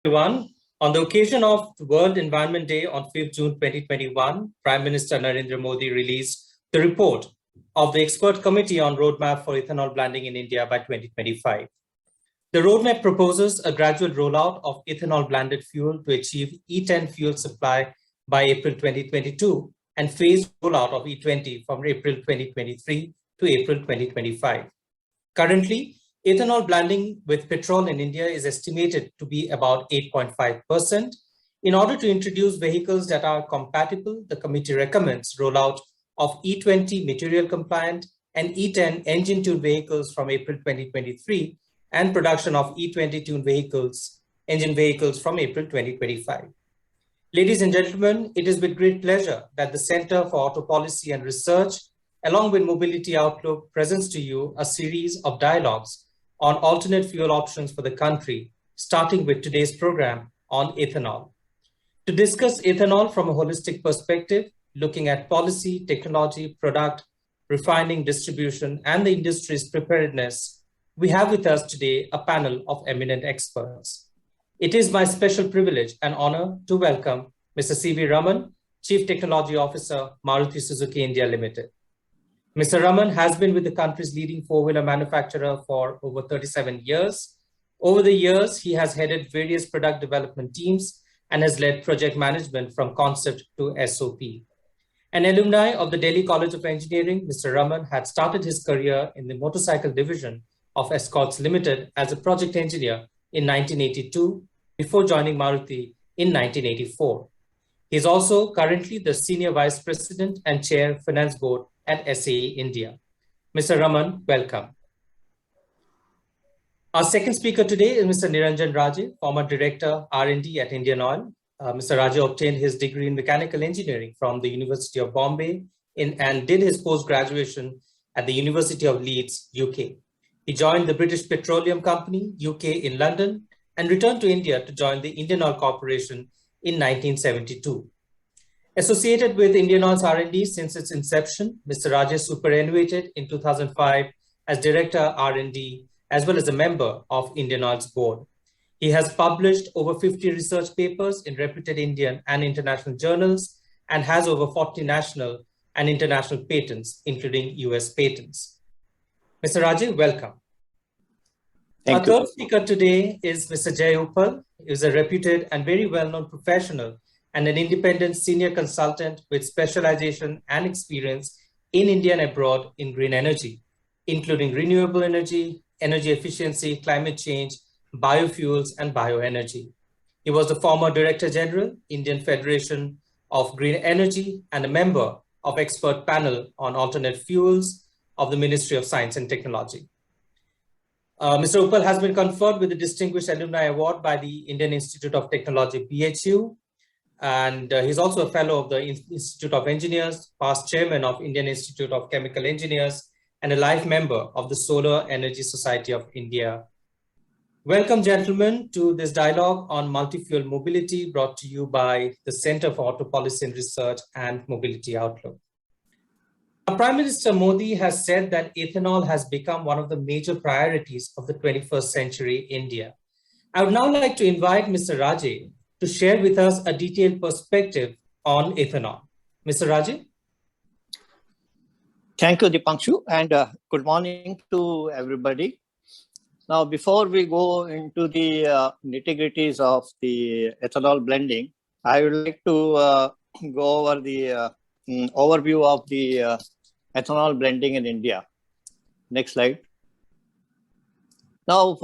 Everyone. On the occasion of World Environment Day on 5th June 2021, Prime Minister Narendra Modi released the report of the Expert Committee on Roadmap for Ethanol Blending in India by 2025. The roadmap proposes a gradual rollout of ethanol blended fuel to achieve E10 fuel supply by April 2022 and phased rollout of E20 from April 2023 to April 2025. Currently, ethanol blending with petrol in India is estimated to be about 8.5%. In order to introduce vehicles that are compatible, the committee recommends rollout of E20 material compliant and E10 engine tuned vehicles from April 2023 and production of E20 tuned engine vehicles from April 2025. Ladies and gentlemen, it is with great pleasure that the Center for Auto Policy and Research, along with Mobility Outlook, presents to you a series of dialogues on alternate fuel options for the country, starting with today's program on ethanol. To discuss ethanol from a holistic perspective, looking at policy, technology, product, refining, distribution, and the industry's preparedness, we have with us today a panel of eminent experts. It is my special privilege and honor to welcome Mr. C V Raman, Chief Technology Officer, Maruti Suzuki India Limited. Mr. Raman has been with the country's leading four-wheeler manufacturer for over 37 years. Over the years, he has headed various product development teams and has led project management from concept to SOP. An alumni of the Delhi College of Engineering, Mr. Raman had started his career in the motorcycle division of Escorts Limited as a project engineer in 1982 before joining Maruti in 1984. He is also currently the Senior Vice President and Chair Finance Board at SAE India. Mr. Raman, welcome. Our second speaker today is Mr. Niranjan Raje, former Director R&D at Indian Oil. Mr. Raje obtained his degree in mechanical engineering from the University of Bombay and did his post-graduation at the University of Leeds, UK. He joined the British Petroleum Company, UK in London, and returned to India to join the Indian Oil Corporation in 1972. Associated with Indian Oil's R&D since its inception, Mr. Raje superannuated in 2005 as Director R&D, as well as a member of Indian Oil's board. He has published over 50 research papers in reputed Indian and international journals and has over 40 national and international patents, including US patents. Mr. Raje, welcome. Our third speaker today is Mr. Jay Uppal. He is a reputed and very well-known professional and an independent senior consultant with specialization and experience in India and abroad in green energy, including renewable energy, energy efficiency, climate change, biofuels, and bioenergy. He was the former Director General, Indian Federation of Green Energy, and a member of expert panel on alternate fuels of the Ministry of Science and Technology. Mr. Uppal has been conferred with the Distinguished Alumni Award by the Indian Institute of Technology, BHU, and he's also a fellow of the Institute of Engineers, past chairman of Indian Institute of Chemical Engineers, and a life member of the Solar Energy Society of India. Welcome, gentlemen, to this dialogue on multi-fuel mobility brought to you by the Center for Auto Policy and Research and Mobility Outlook. Prime Minister Modi has said that ethanol has become one of the major priorities of the 21st century India. I would now like to invite Mr. Raje to share with us a detailed perspective on ethanol. Mr. Raje? Thank you, Dipanshu, and good morning to everybody. Now, before we go into the nitty-gritties of the ethanol blending, I would like to go over the overview of the ethanol blending in India. Next slide. Now,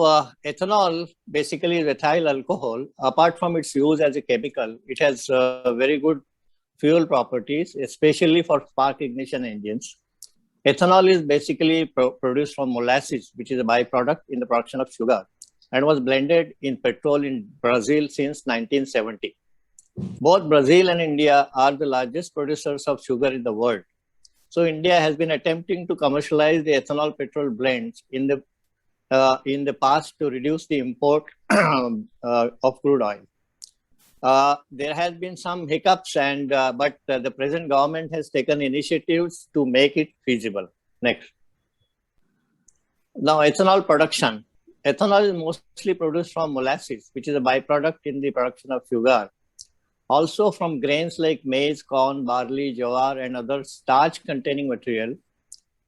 ethanol basically is ethyl alcohol. Apart from its use as a chemical, it has very good fuel properties, especially for spark ignition engines. Ethanol is basically produced from molasses, which is a byproduct in the production of sugar, and was blended in petrol in Brazil since 1970. Both Brazil and India are the largest producers of sugar in the world. So India has been attempting to commercialize the ethanol petrol blends in the past to reduce the import of crude oil. There has been some hiccups, but the present government has taken initiatives to make it feasible. Next. Now, ethanol production. Ethanol is mostly produced from molasses, which is a byproduct in the production of sugar. Also from grains like maize, corn, barley, jowar, and other starch-containing material.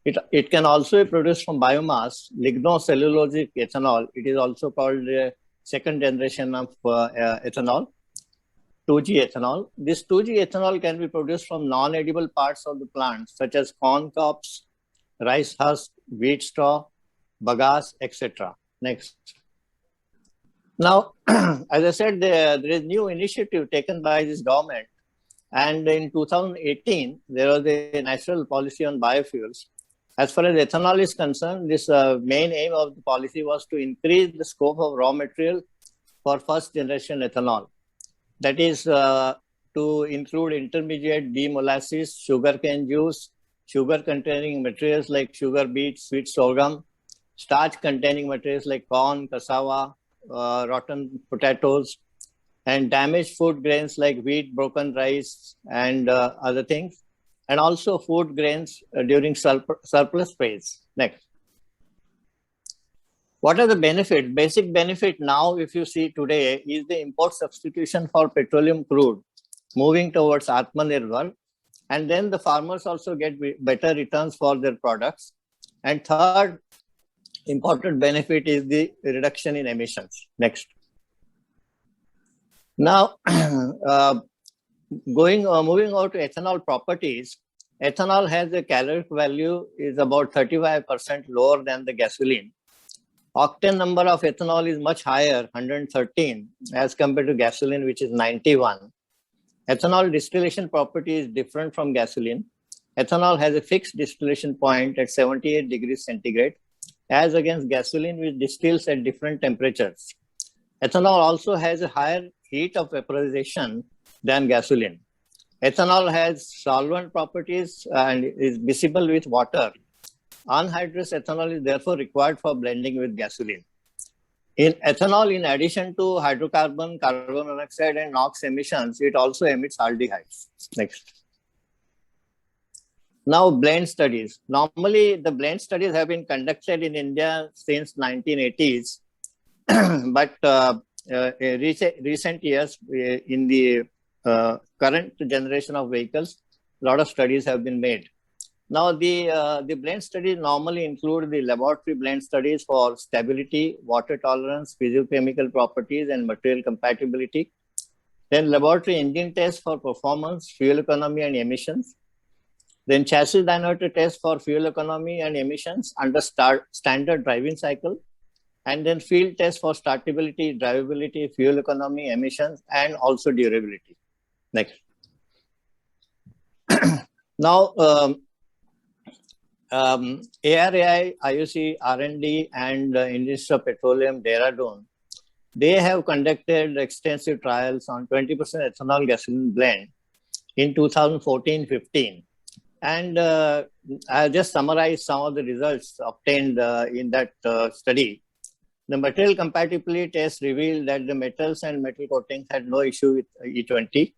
It can also be produced from biomass, lignocellulosic ethanol. It is also called the second generation of ethanol, 2G ethanol. This 2G ethanol can be produced from non-edible parts of the plant, such as corn cobs, rice husk, wheat straw, bagasse, etc. Next. Now, as I said, there is new initiative taken by this government. And in 2018, there was a national policy on biofuels. As far as ethanol is concerned, this main aim of the policy was to increase the scope of raw material for first generation ethanol. That is to include intermediate demolasses, sugarcane juice, sugar containing materials like sugar beet, sweet sorghum, starch containing materials like corn, cassava, rotten potatoes, and damaged food grains like wheat, broken rice, and other things, and also food grains during surplus phase. Next. What are the benefits? Basic benefit now, if you see today, is the import substitution for petroleum crude, moving towards Atmanirbhar. And then the farmers also get better returns for their products. And third important benefit is the reduction in emissions. Next. Now, moving over to ethanol properties, ethanol has a caloric value is about 35% lower than the gasoline. Octane number of ethanol is much higher, 113, as compared to gasoline, which is 91. Ethanol distillation property is different from gasoline. Ethanol has a fixed distillation point at 78 degrees centigrade, as against gasoline, which distills at different temperatures. Ethanol also has a higher heat of vaporization than gasoline. Ethanol has solvent properties and is miscible with water. Anhydrous ethanol is therefore required for blending with gasoline. In ethanol, in addition to hydrocarbon, carbon monoxide, and NOx emissions, it also emits aldehydes. Next. Now, blend studies. Normally, the blend studies have been conducted in India since 1980s, but recent years, in the current generation of vehicles, a lot of studies have been made. Now, the blend studies normally include the laboratory blend studies for stability, water tolerance, physiochemical properties, and material compatibility. Then laboratory engine tests for performance, fuel economy, and emissions. Then chassis dynamometer tests for fuel economy and emissions under standard driving cycle. And then field tests for startability, drivability, fuel economy, emissions, and also durability. Next. Now, ARAI, IOC, R&D, and Industry of Petroleum, Dehradun, they have conducted extensive trials on 20% ethanol gasoline blend in 2014-15. And I'll just summarize some of the results obtained in that study. The material compatibility test revealed that the metals and metal coatings had no issue with E20.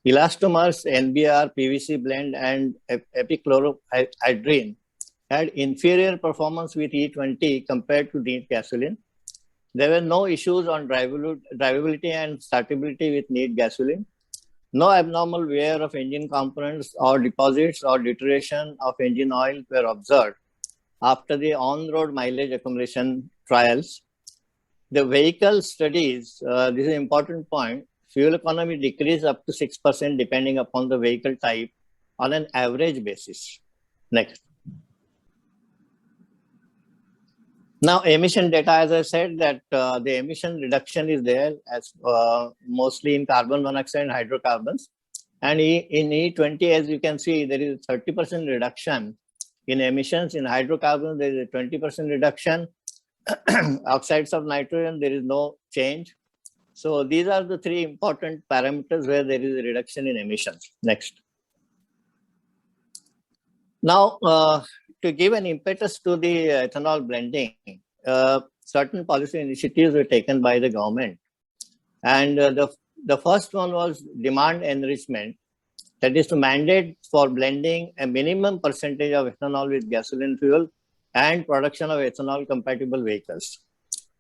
Elastomers, NBR, PVC blend, and epichlorohydrin had inferior performance with E20 compared to neat gasoline. There were no issues on drivability and startability with neat gasoline. No abnormal wear of engine components or deposits or deterioration of engine oil were observed after the on-road mileage accumulation trials. The vehicle studies, this is an important point, fuel economy decreased up to 6% depending upon the vehicle type on an average basis. Next. Now, emission data, as I said, that the emission reduction is there as mostly in carbon monoxide and hydrocarbons. And in E20, as you can see, there is a 30% reduction in emissions. In hydrocarbons, there is a 20% reduction. Oxides of nitrogen, there is no change. So these are the three important parameters where there is a reduction in emissions. Next. Now, to give an impetus to the ethanol blending, certain policy initiatives were taken by the government. And the first one was demand enrichment, that is to mandate for blending a minimum percentage of ethanol with gasoline fuel and production of ethanol compatible vehicles.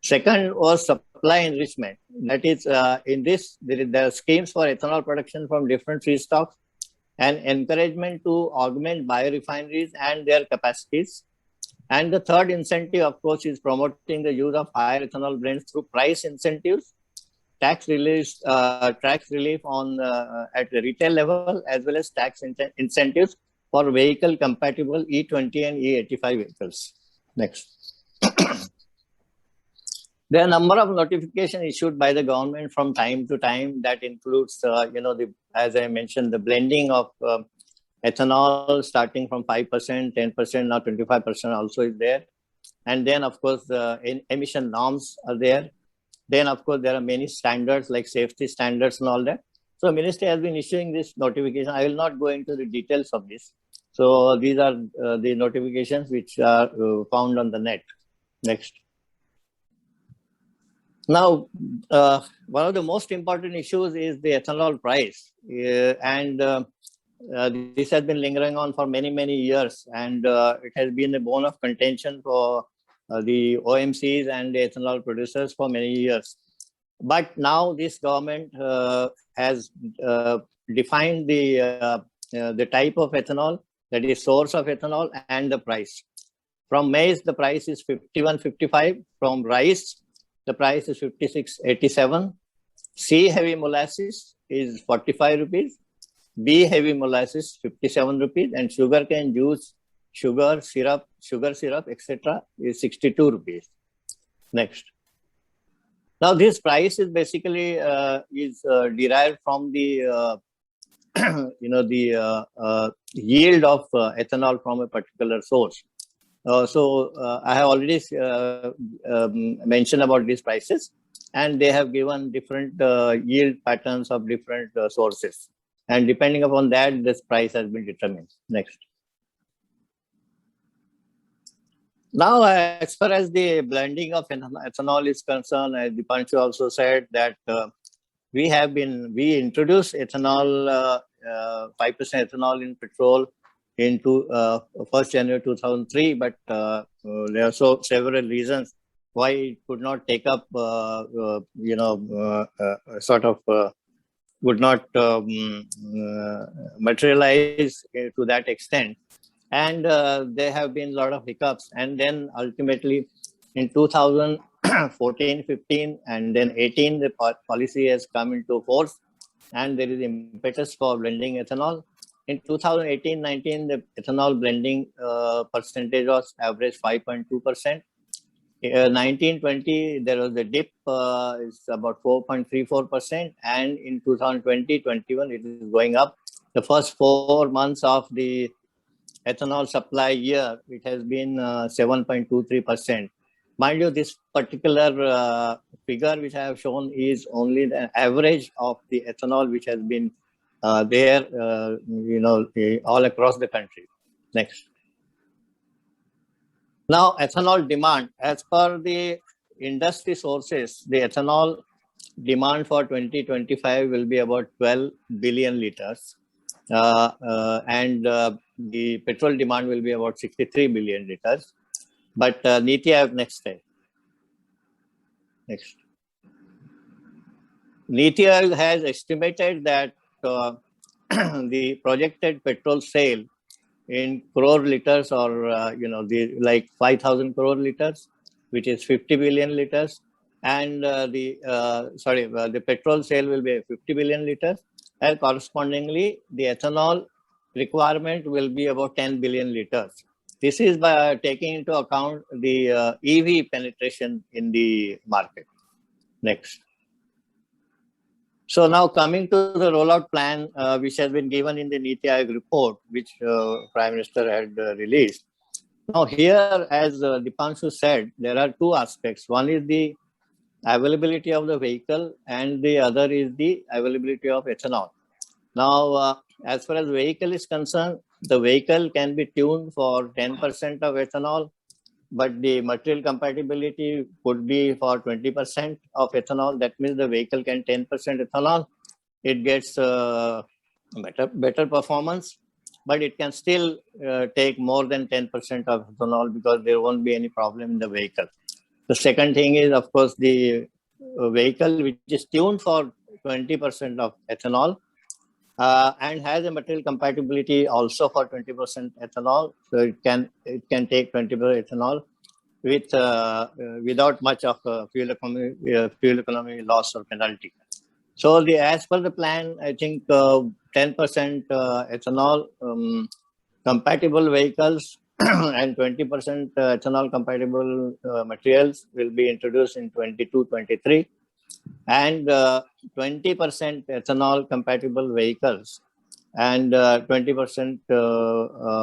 Second was supply enrichment. That is, in this, there are schemes for ethanol production from different feedstocks and encouragement to augment biorefineries and their capacities. And the third incentive, of course, is promoting the use of higher ethanol blends through price incentives, tax relief on at the retail level, as well as tax incentives for vehicle compatible E20 and E85 vehicles. Next. There are a number of notifications issued by the government from time to time that includes, as I mentioned, the blending of ethanol starting from 5%, 10%, now 25% also is there. And then, of course, the emission norms are there. Then, of course, there are many standards like safety standards and all that. So, Ministry has been issuing this notification. I will not go into the details of this. So, these are the notifications which are found on the net. Next. Now, one of the most important issues is the ethanol price. This has been lingering on for many, many years. And it has been a bone of contention for the OMCs and the ethanol producers for many years. But now this government has defined the type of ethanol, that is source of ethanol, and the price. From maize, the price is 51.55. From rice, the price is 56.87. C heavy molasses is 45 rupees. B heavy molasses 57 rupees, and sugarcane juice, sugar syrup, etc. is 62 rupees. Next. Now this price is basically derived from the yield of ethanol from a particular source. I have already mentioned about these prices, and they have given different yield patterns of different sources. And depending upon that, this price has been determined. Next. Now, as far as the blending of ethanol is concerned, as Dipanshu also said that we introduced ethanol, 5% ethanol in petrol into 1st January 2003, but there are several reasons why it could not take up, would not materialize to that extent. And there have been a lot of hiccups. And then ultimately in 2014, 15, and then 18, the policy has come into force, and there is impetus for blending ethanol. In 2018-19, the ethanol blending percentage was average 5.2%. 19-20, there was a dip, it's about 4.34%. And in 2020-21, it is going up. The first 4 months of the ethanol supply year, it has been 7.23%. Mind you, this particular figure which I have shown is only the average of the ethanol which has been there, all across the country. Next. Now, ethanol demand. As per the industry sources, the ethanol demand for 2025 will be about 12 billion liters. And the petrol demand will be about 63 billion liters. But Niti Aayog, next slide. Next. Niti Aayog has estimated that the projected petrol sale in crore liters, or like 5,000 crore liters, which is 50 billion liters, and the petrol sale will be 50 billion liters, and correspondingly the ethanol requirement will be about 10 billion liters. This is by taking into account the EV penetration in the market. Next. So now coming to the rollout plan, which has been given in the Niti Aayog report, which Prime Minister had released. Now here, as Dipanshu said, there are two aspects. One is the availability of the vehicle, and the other is the availability of ethanol. Now, as far as vehicle is concerned, the vehicle can be tuned for 10% of ethanol, but the material compatibility could be for 20% of ethanol. That means the vehicle can 10% ethanol. It gets better performance, but it can still take more than 10% of ethanol because there won't be any problem in the vehicle. The second thing is, of course, the vehicle which is tuned for 20% of ethanol and has a material compatibility also for 20% ethanol. So it can take 20% ethanol with without much of fuel economy loss or penalty. So as per the plan, I think 10% ethanol compatible vehicles and 20% ethanol compatible materials will be introduced in 22-23, and 20% ethanol compatible vehicles and 20%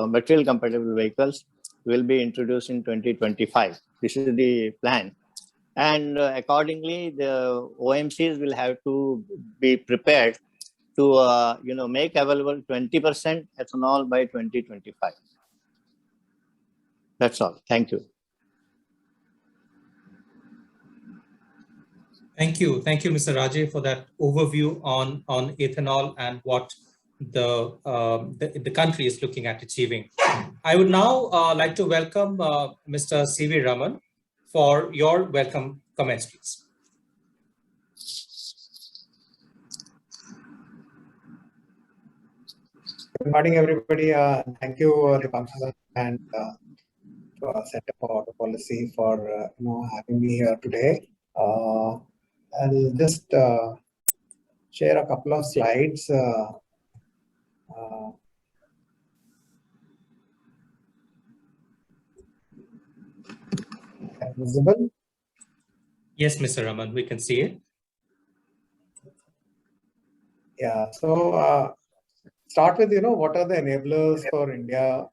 material compatible vehicles will be introduced in 2025. This is the plan. And accordingly, the OMCs will have to be prepared to make available 20% ethanol by 2025. That's all. Thank you. Thank you, Mr. Raje, for that overview on ethanol and what the country is looking at achieving. I would now like to welcome Mr. C V Raman for your welcome comments, please. Good morning, everybody. Thank you, the Council and Center for Auto Policy for having me here today. I'll just share a couple of slides. Visible? Yes, Mr. Raman, we can see it. Yeah. So start with what are the enablers for India,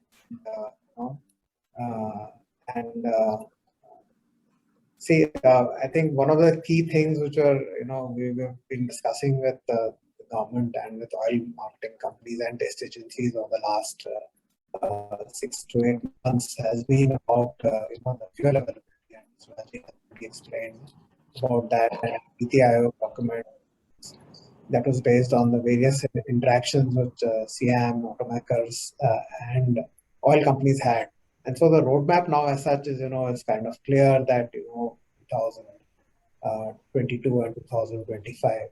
see, I think one of the key things which are we've been discussing with the government and with oil marketing companies and test agencies over the last 6 to 8 months has been about the fuel availability. And so Raji explained about that, and Niti Aayog document that was based on the various interactions which CM, automakers, and oil companies had. And so the roadmap now, as such, is is kind of clear that 2022 and 2025.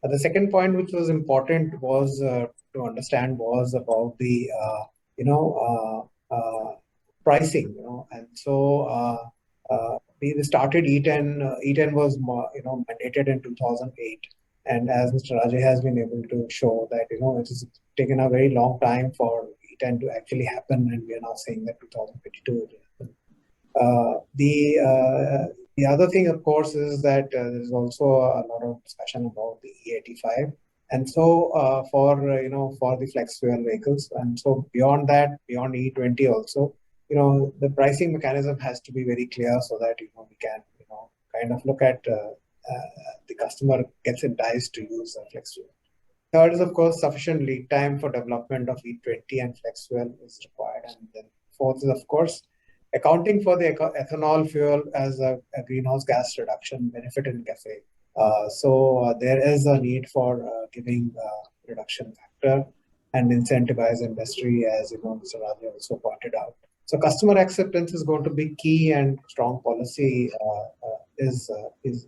The second point, which was important, was to understand was about the pricing. And so we started E10. E10 was mandated in 2008. And as Mr. Raje has been able to show that, it has taken a very long time for E10 to actually happen, and we are now saying that 2022 will happen. The other thing, of course, is that there is also a lot of discussion about the E85, and so for the flex fuel vehicles, and so beyond that, beyond E20 also, the pricing mechanism has to be very clear so that we can kind of look at the customer gets enticed to use flex fuel. Third is, of course, sufficient lead time for development of E20 and flex fuel is required. And then fourth is, of course, accounting for the ethanol fuel as a greenhouse gas reduction benefit in CAFE. So there is a need for giving reduction factor and incentivize industry, as Mr. Raje also pointed out. So customer acceptance is going to be key, and strong policy is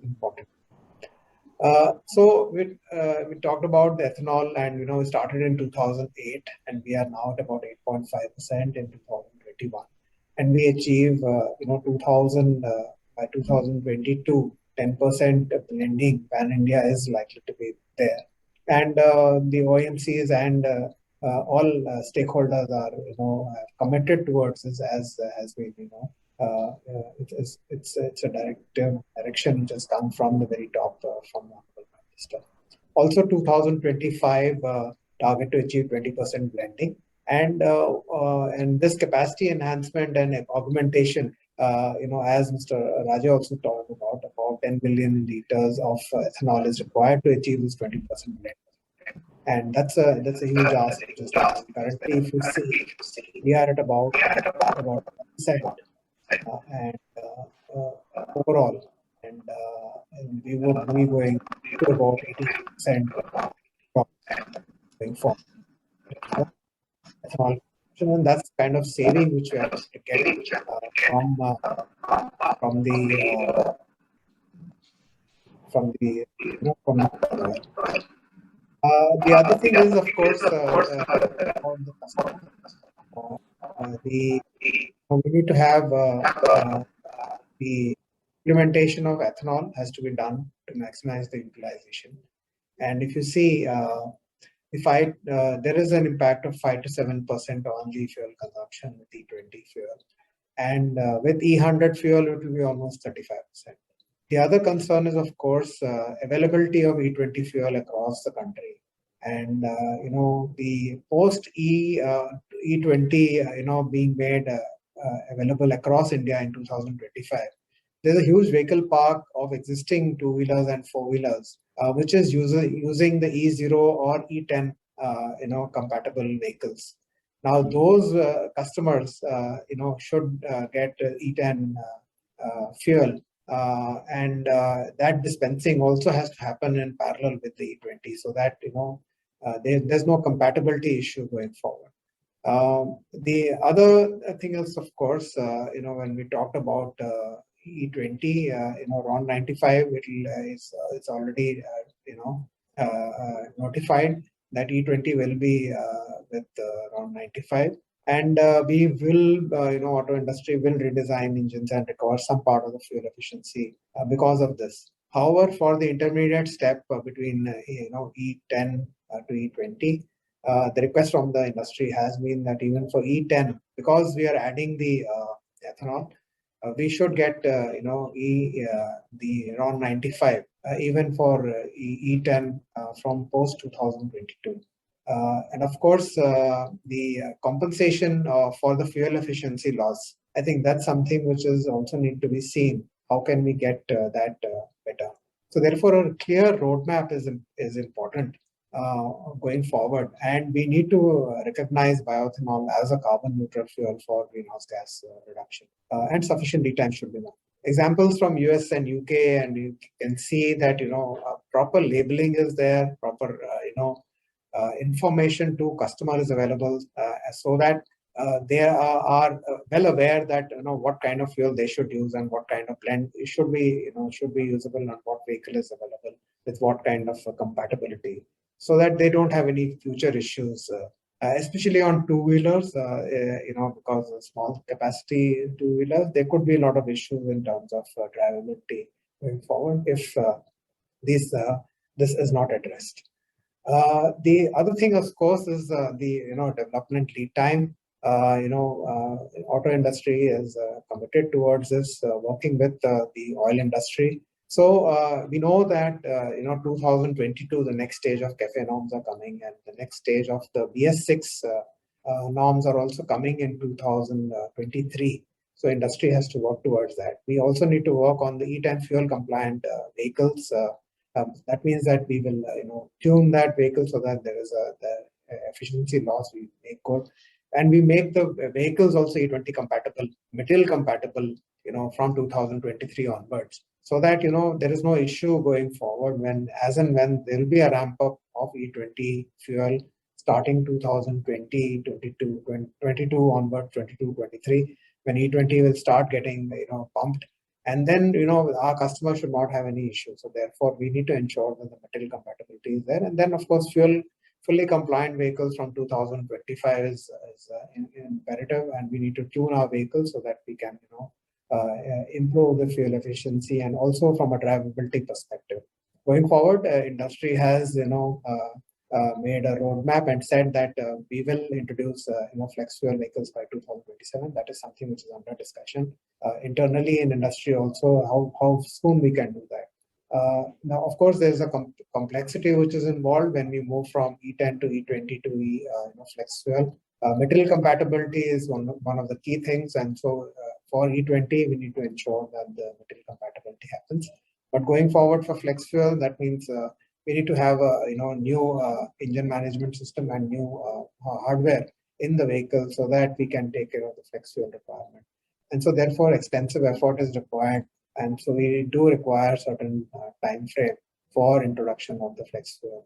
important. So we talked about the ethanol, and we started in 2008, and we are now at about 8.5% in 2021, and we achieve 2000 by 2022 10% blending pan India is likely to be there, and the OEMCs and all stakeholders are committed towards this, as has been it's a direction which has come from the very top from the Prime Minister. Also, 2025 target to achieve 20% blending, and this capacity enhancement and augmentation. As Mr. Raje also talked about 10 billion liters of ethanol is required to achieve this 20% blend. And that's a huge ask. Currently, if you see, we are at about 1%, and overall, and we would be going to about 80% going forward. Ethanol, and that's kind of saving which we are to get from from the the other thing is, of course, for the customer, we need to have the implementation of ethanol has to be done to maximize the utilization. And if you see, there is an impact of 5 to 7% on the fuel consumption with E20 fuel, and with E100 fuel, it will be almost 35%. The other concern is, of course, availability of E20 fuel across the country. And, the post E20, being made available across India in 2025, there's a huge vehicle park of existing two-wheelers and four-wheelers, which is using the E0 or E10, compatible vehicles. Now, those customers, should get E10 fuel. And that dispensing also has to happen in parallel with the E20, so that there's no compatibility issue going forward. The other thing is, of course, when we talked about E20, RON 95, it's already notified that E20 will be with RON 95. And we will, auto industry will redesign engines and recover some part of the fuel efficiency because of this. However, for the intermediate step between, E10 to E20, the request from the industry has been that even for E10, because we are adding the ethanol, we should get, the RON 95, even for E10 from post 2022. And of course, the compensation for the fuel efficiency loss, I think that's something which is also need to be seen. How can we get that better? So therefore, a clear roadmap is important going forward. And we need to recognize bioethanol as a carbon neutral fuel for greenhouse gas reduction. And sufficient time should be done. Examples from US and UK, and you can see that, proper labeling is there, proper, information to customer is available, so that they are well aware that what kind of fuel they should use and what kind of blend should be usable, and what vehicle is available with what kind of compatibility, so that they don't have any future issues, especially on two-wheelers. Because of small capacity two-wheelers, there could be a lot of issues in terms of drivability going forward if this is not addressed. The other thing, of course, is the development lead time. Auto industry is committed towards this, working with the oil industry. So we know that 2022, the next stage of CAFE norms are coming, and the next stage of the BS6 norms are also coming in 2023. So industry has to work towards that. We also need to work on the E10 fuel compliant vehicles. That means that we will, tune that vehicle so that there is the efficiency loss we make good, and we make the vehicles also E20 compatible, material compatible, from 2023 onwards, so that there is no issue going forward when there will be a ramp up of E20 fuel starting 2020, 22 onward, 22, 23, when E20 will start getting pumped. And then, our customers should not have any issues. So therefore, we need to ensure that the material compatibility is there. And then, of course, fully compliant vehicles from 2025 is imperative. And we need to tune our vehicles so that we can, improve the fuel efficiency, and also from a drivability perspective. Going forward, industry has, made a roadmap and said that we will introduce flex fuel vehicles by 2027. That is something which is under discussion internally in industry also, how soon we can do that. Now, of course, there's a complexity which is involved when we move from E10 to E20 to flex fuel. Material compatibility is one of the key things, and so for E20 we need to ensure that the material compatibility happens. But going forward for flex fuel, that means we need to have a new engine management system and new hardware in the vehicle, so that we can take care of the flex fuel requirement. And so therefore extensive effort is required, and so we do require certain time frame for introduction of the flex fuel.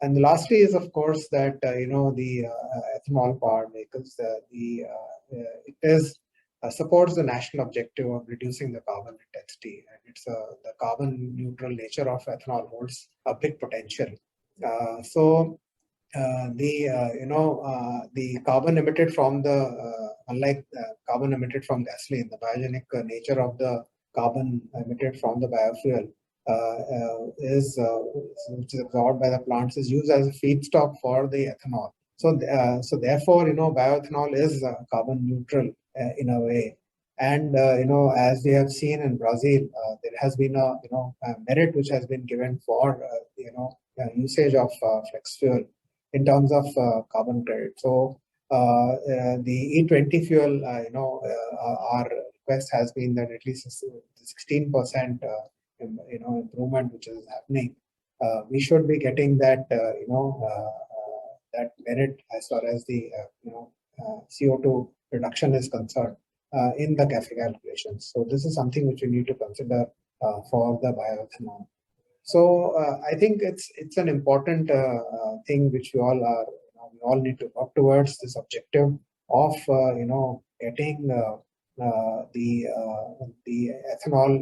And lastly is, of course, that the ethanol powered vehicles, it is supports the national objective of reducing the carbon intensity, and it's the carbon neutral nature of ethanol holds a big potential. The carbon emitted from unlike carbon emitted from gasoline, the biogenic nature of the carbon emitted from the biofuel which is absorbed by the plants is used as a feedstock for the ethanol. So therefore, bioethanol is carbon neutral in a way. And as we have seen in Brazil, there has been a merit which has been given for usage of flex fuel in terms of carbon credit. So the E20 fuel, our request has been that at least 16% improvement which is happening. We should be getting that that merit as far as the CO2 reduction is concerned in the CAFE calculations. So this is something which we need to consider for the bioethanol. So I think it's an important thing which we all need to work towards, this objective of getting the ethanol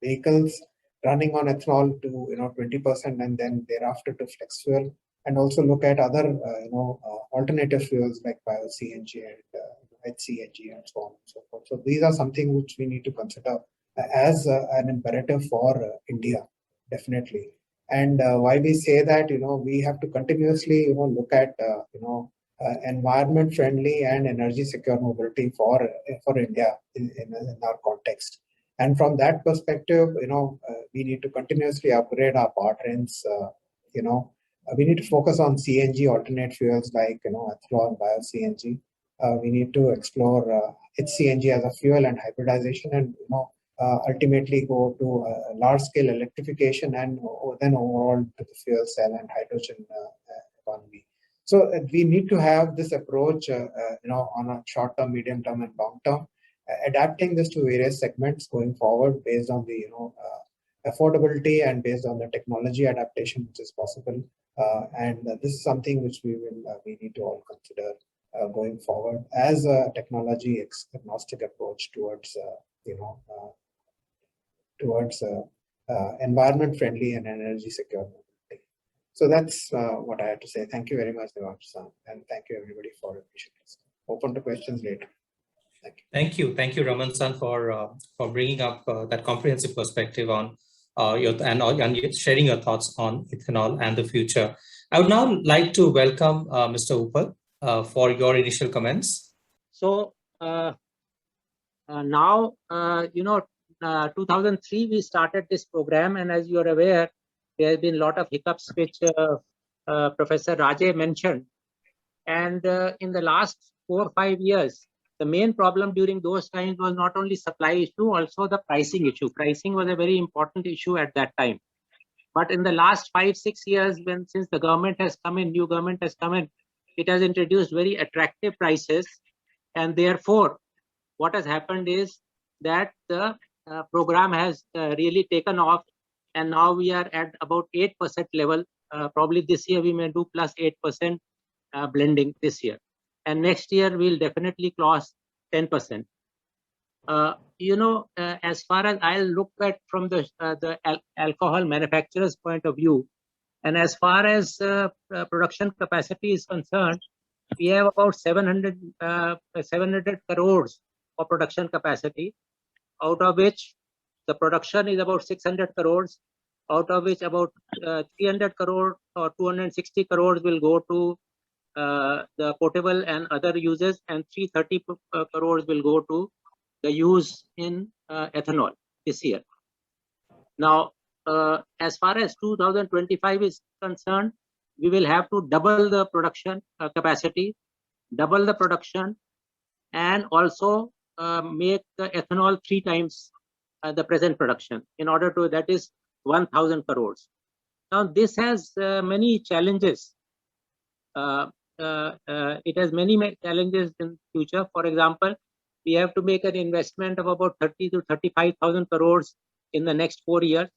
vehicles running on ethanol to 20% and then thereafter to flex fuel, and also look at other alternative fuels like bio-CNG and HCNG and so on and so forth. So these are something which we need to consider as an imperative for India, definitely. And why we say that, we have to continuously look at environment friendly and energy secure mobility for India in our context. And from that perspective, we need to continuously upgrade our powertrains. We need to focus on CNG alternate fuels like ethanol and bio-CNG. We need to explore HCNG as a fuel and hybridization, and ultimately go to large-scale electrification and then overall to the fuel cell and hydrogen economy. So we need to have this approach, on a short-term, medium-term, and long-term, adapting this to various segments going forward based on the affordability and based on the technology adaptation which is possible. And this is something which we need to all consider going forward as a technology agnostic approach towards environment friendly and energy secure mobility. So that's what I have to say. Thank you very much, Devansh, and thank you everybody for your patience. Open to questions later. Thank you. Thank you, Raman san, for bringing up that comprehensive perspective on and sharing your thoughts on ethanol and the future. I would now like to welcome Mr. Upal for your initial comments. So now, 2003 we started this program, and as you are aware, there have been a lot of hiccups which Professor Raje mentioned. And in the last 4 or 5 years, the main problem during those times was not only supply issue, also the pricing issue. Pricing was a very important issue at that time. But in the last 5-6 years, since the government has come in, new government has come in, it has introduced very attractive prices. And therefore, what has happened is that the program has really taken off. And now we are at about 8% level. Probably this year we may do plus 8% blending this year. And next year we'll definitely cross 10%. As far as I'll look at from the alcohol manufacturer's point of view, and as far as production capacity is concerned, we have about 700 crores of production capacity, out of which the production is about 600 crores, out of which about 300 crore or 260 crores will go to the potable and other uses, and 330 crores will go to the use in ethanol this year. Now, as far as 2025 is concerned, we will have to double the production capacity, double the production, and also make the ethanol 3 times the present production in order to, that is 1,000 crores. Now, this has many challenges. It has many challenges in future. For example, we have to make an investment of about 30 to 35,000 crores in the next 4 years.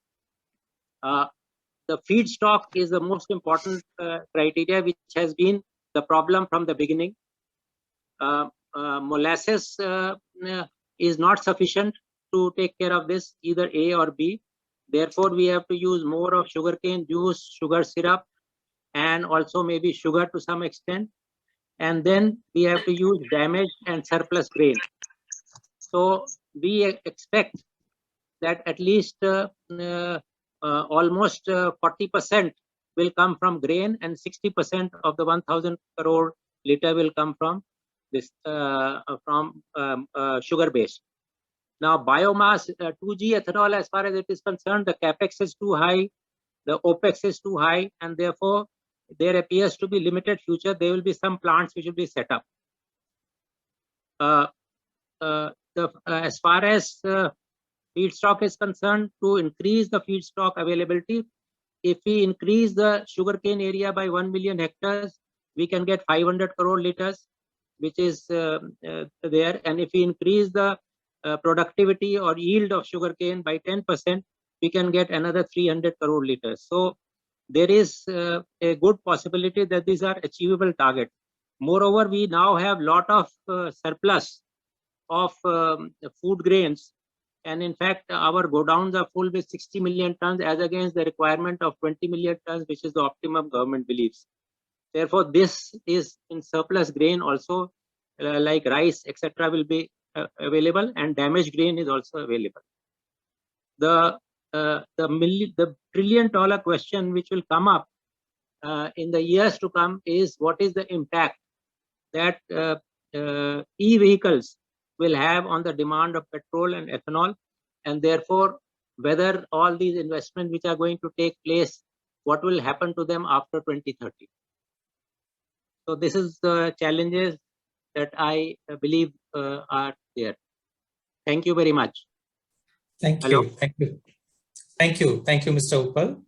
The feedstock is the most important criteria, which has been the problem from the beginning. molasses is not sufficient to take care of this, either A or B. Therefore, we have to use more of sugarcane juice, sugar syrup, and also maybe sugar to some extent. And then we have to use damaged and surplus grain. So we expect that at least almost 40% will come from grain, and 60% of the 1,000 crore litre will come from this sugar based. Now, biomass 2G ethanol, as far as it is concerned, the capex is too high, the opex is too high, and therefore there appears to be limited future. There will be some plants which will be set up. As far as feedstock is concerned, to increase the feedstock availability, if we increase the sugarcane area by 1 million hectares, we can get 500 crore litres, which is there. And if we increase the productivity or yield of sugarcane by 10%, we can get another 300 crore litres. So there is a good possibility that these are achievable targets. Moreover, we now have a lot of surplus of food grains. And in fact, our godowns are full with 60 million tons as against the requirement of 20 million tons, which is the optimum government believes. Therefore, this is in surplus grain also, like rice, etc., will be available, and damaged grain is also available. The trillion-dollar question which will come up in the years to come is, what is the impact that e-vehicles will have on the demand of petrol and ethanol, and therefore whether all these investments which are going to take place, what will happen to them after 2030. So this is the challenges that I believe are there. Thank you very much. Thank Hello? you. Thank you. Thank you. Thank you, Mr. Uppal.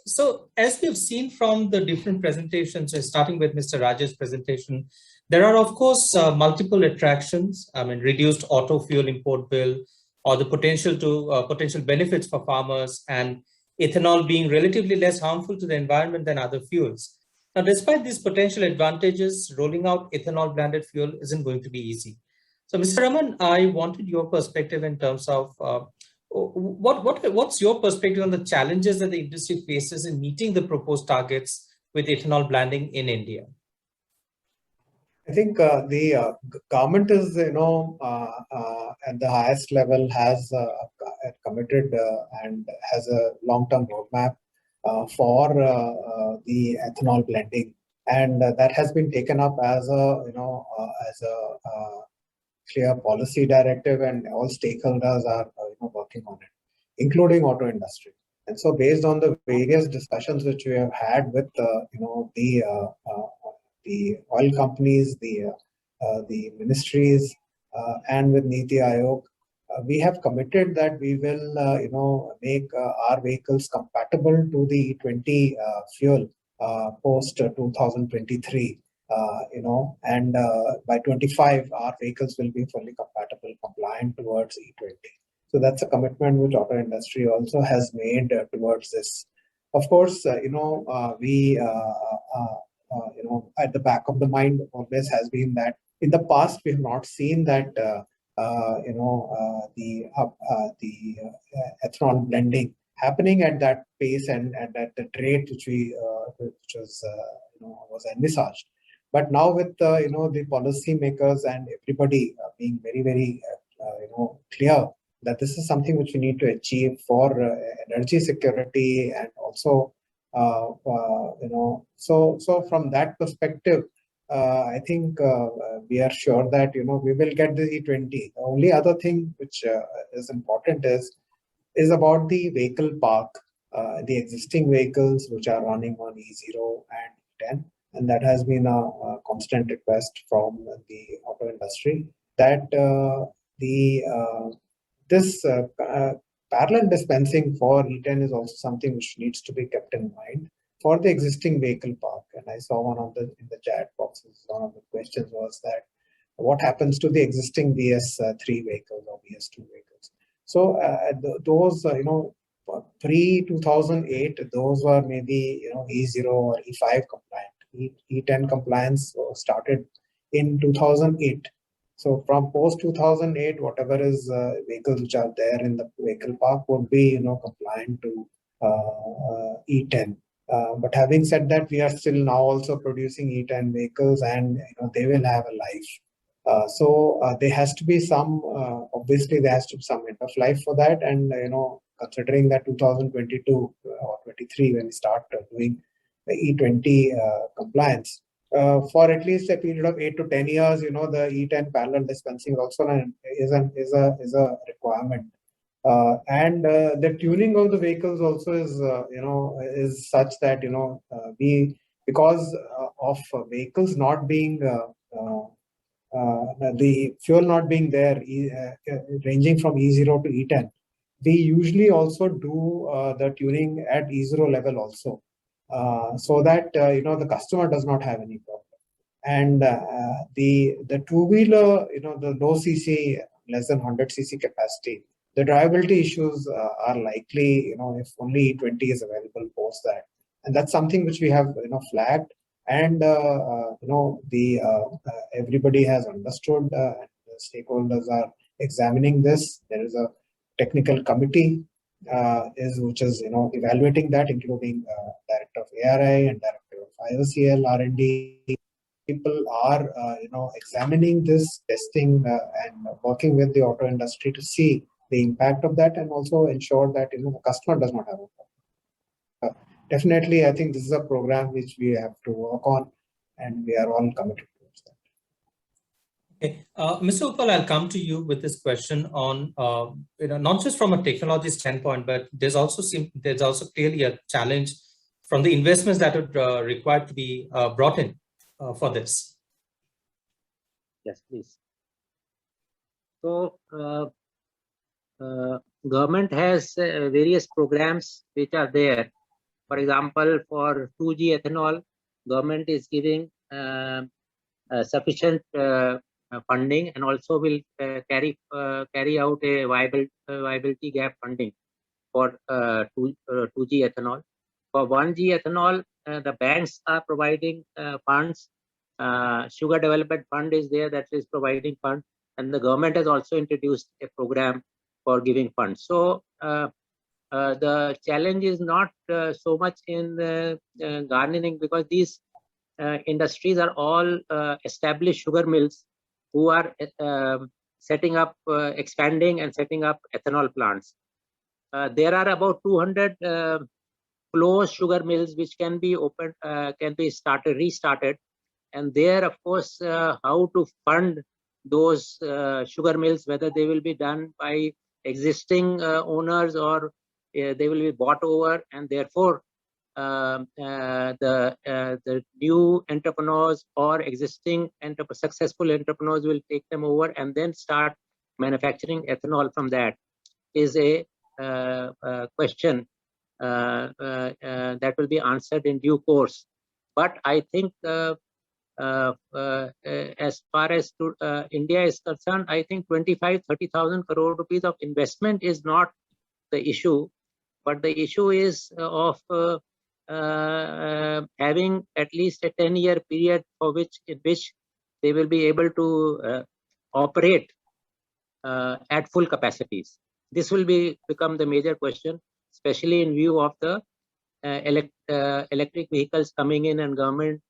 So as we've seen from the different presentations, starting with Mr. Raje's presentation, there are, of course, multiple attractions. I mean, reduced auto fuel import bill, or the potential benefits for farmers, and ethanol being relatively less harmful to the environment than other fuels. Now, despite these potential advantages, rolling out ethanol blended fuel isn't going to be easy. So, Mr. Raman, I wanted your perspective in terms of what's your perspective on the challenges that the industry faces in meeting the proposed targets with ethanol blending in India? I think the government is, at the highest level has committed and has a long-term roadmap for the ethanol blending, and that has been taken up as a clear policy directive, and all stakeholders are working on it, including auto industry. And so, based on the various discussions which we have had with the oil companies, the ministries, and with Niti Aayog, we have committed that we will, make our vehicles compatible to the E20 fuel post 2023. And by 25, our vehicles will be fully compatible, compliant towards E20. So that's a commitment which auto industry also has made towards this. Of course, we at the back of the mind always has been that in the past we have not seen that the ethanol blending happening at that pace and at the rate which was envisaged. But now with the policy makers and everybody being very, very clear that this is something which we need to achieve for energy security, and also so from that perspective, I think we are sure that we will get the E20. The only other thing which is important is about the vehicle park, the existing vehicles which are running on E0 and E10. And that has been a constant request from the auto industry that this parallel dispensing for E10 is also something which needs to be kept in mind for the existing vehicle park. And I saw in the chat boxes, one of the questions was that what happens to the existing BS3 vehicles or BS2 vehicles. So those, pre-2008, those were maybe, E0 or E5 compliant. E10 compliance started in 2008. So from post 2008, whatever is vehicles which are there in the vehicle park would be compliant to E10. But having said that, we are still now also producing E10 vehicles, and they will have a life. So there has to be some, obviously there has to be some end of life for that. And, considering that 2022 or 23, when we start doing the E20 compliance, for at least a period of 8 to 10 years, the E10 parallel dispensing also is a requirement. And the tuning of the vehicles also is, is such that, because of vehicles not being, the fuel not being there, ranging from E0 to E10, we usually also do the tuning at E0 level also, so that, the customer does not have any problem. And the two-wheeler, the low cc, less than 100 cc capacity, the drivability issues are likely, if only 20 is available post that. And that's something which we have, flagged. And, everybody has understood, and the stakeholders are examining this. There is a technical committee which is, evaluating that, including Director of ARI and Director of IOCL R&D. People are, examining this, testing, and working with the auto industry to see the impact of that, and also ensure that the customer does not have a problem. Definitely, I think this is a program which we have to work on, and we are all committed towards that. Okay, Mr. Uppal, I'll come to you with this question on, not just from a technology standpoint, but there's also clearly a challenge from the investments that are required to be brought in for this. Yes, please. So, government has various programs which are there. For example, for 2G ethanol, government is giving sufficient funding, and also will carry out a viability gap funding for 2G ethanol. For 1G ethanol, the banks are providing funds. Sugar Development Fund is there that is providing funds, and the government has also introduced a program for giving funds. So the challenge is not so much in garnering, because these industries are all established sugar mills who are setting up, expanding and setting up ethanol plants. There are about 200 closed sugar mills which can be opened, can be restarted. And there, of course, how to fund those sugar mills, whether they will be done by existing owners or they will be bought over, and therefore the new entrepreneurs or existing successful entrepreneurs will take them over and then start manufacturing ethanol from that, is a question that will be answered in due course. But I think as far as India is concerned, I think 25,000-30,000 crore rupees of investment is not the issue, but the issue is of having at least a 10-year period in which they will be able to operate at full capacities. This will become the major question, especially in view of the electric vehicles coming in, and government